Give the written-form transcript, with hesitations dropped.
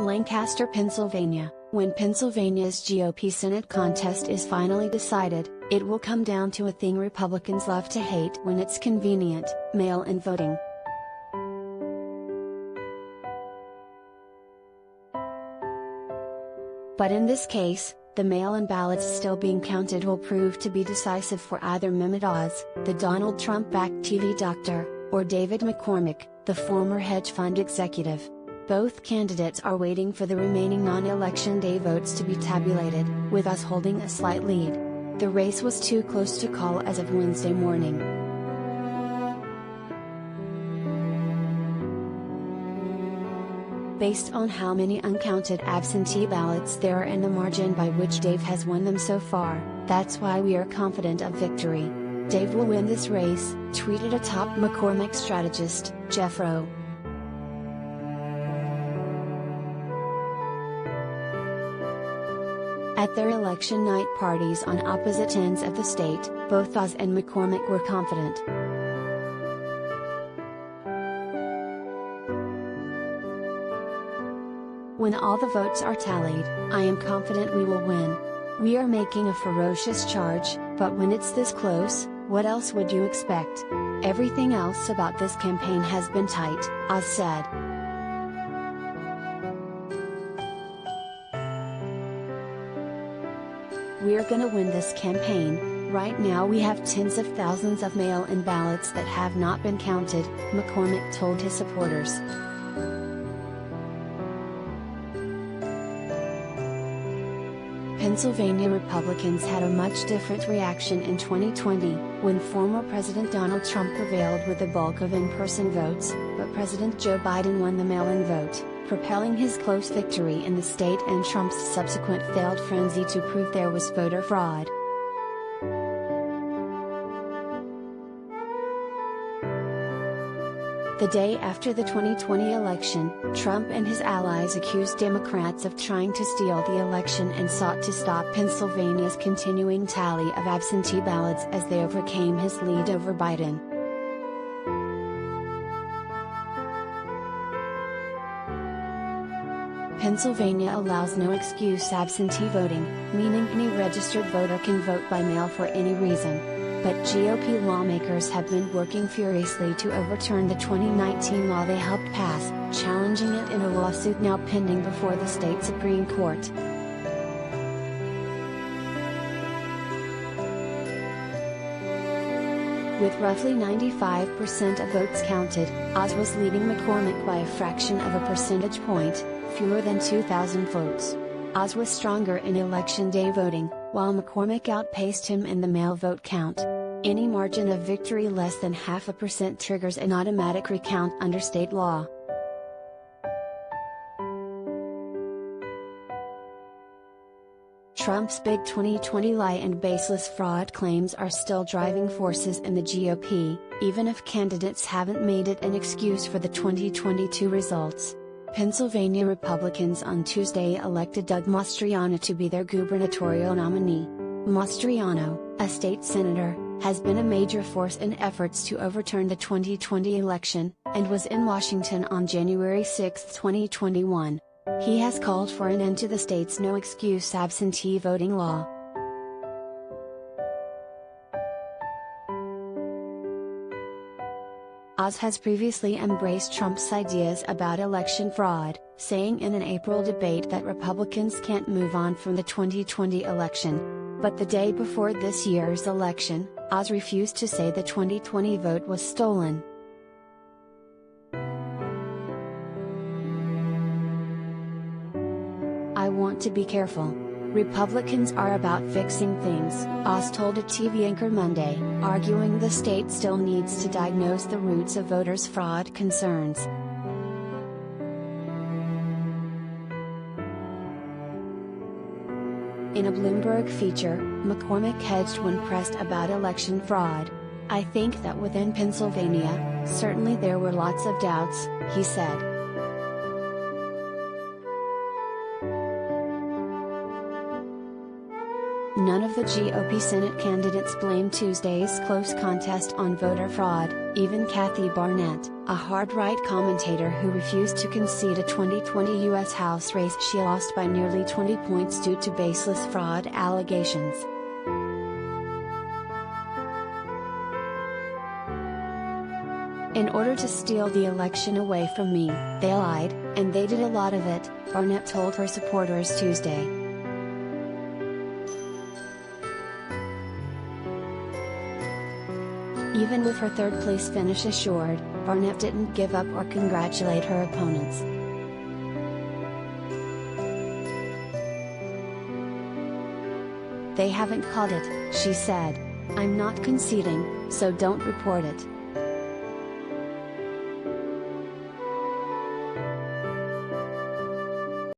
Lancaster, Pennsylvania. When Pennsylvania's GOP Senate contest is finally decided, it will come down to a thing Republicans love to hate when it's convenient: mail-in voting. But in this case, the mail-in ballots still being counted will prove to be decisive for either Mehmet Oz, the Donald Trump-backed TV doctor, or David McCormick, the former hedge fund executive. Both candidates are waiting for the remaining non-election day votes to be tabulated, with Oz holding a slight lead. The race was too close to call as of Wednesday morning. Based on how many uncounted absentee ballots there are and the margin by which Dave has won them so far, that's why we are confident of victory. Dave will win this race, tweeted a top McCormick strategist, Jeff Rowe. At their election night parties on opposite ends of the state, both Oz and McCormick were confident. When all the votes are tallied, I am confident we will win. We are making a ferocious charge, but when it's this close, what else would you expect? Everything else about this campaign has been tight, Oz said. We're gonna win this campaign. Right now we have tens of thousands of mail-in ballots that have not been counted, McCormick told his supporters. Pennsylvania Republicans had a much different reaction in 2020, when former President Donald Trump prevailed with the bulk of in-person votes, but President Joe Biden won the mail-in vote, propelling his close victory in the state and Trump's subsequent failed frenzy to prove there was voter fraud. The day after the 2020 election, Trump and his allies accused Democrats of trying to steal the election and sought to stop Pennsylvania's continuing tally of absentee ballots as they overcame his lead over Biden. Pennsylvania allows no excuse absentee voting, meaning any registered voter can vote by mail for any reason. But GOP lawmakers have been working furiously to overturn the 2019 law they helped pass, challenging it in a lawsuit now pending before the state Supreme Court. With roughly 95% of votes counted, Oz was leading McCormick by a fraction of a percentage point, fewer than 2,000 votes. Oz was stronger in election day voting, while McCormick outpaced him in the mail vote count. Any margin of victory less than 0.5% triggers an automatic recount under state law. Trump's big 2020 lie and baseless fraud claims are still driving forces in the GOP, even if candidates haven't made it an excuse for the 2022 results. Pennsylvania Republicans on Tuesday elected Doug Mastriano to be their gubernatorial nominee. Mastriano, a state senator, has been a major force in efforts to overturn the 2020 election, and was in Washington on January 6, 2021. He has called for an end to the state's no-excuse absentee voting law. Oz has previously embraced Trump's ideas about election fraud, saying in an April debate that Republicans can't move on from the 2020 election. But the day before this year's election, Oz refused to say the 2020 vote was stolen. I want to be careful. Republicans are about fixing things, Oz told a TV anchor Monday, arguing the state still needs to diagnose the roots of voters' fraud concerns. In a Bloomberg feature, McCormick hedged when pressed about election fraud. I think that within Pennsylvania, certainly there were lots of doubts, he said. None of the GOP Senate candidates blamed Tuesday's close contest on voter fraud. Even Kathy Barnett, a hard-right commentator who refused to concede a 2020 U.S. House race, she lost by nearly 20 points due to baseless fraud allegations. In order to steal the election away from me, they lied, and they did a lot of it, Barnett told her supporters Tuesday. Even with her third-place finish assured, Barnett didn't give up or congratulate her opponents. "They haven't called it," she said. "I'm not conceding, so don't report it."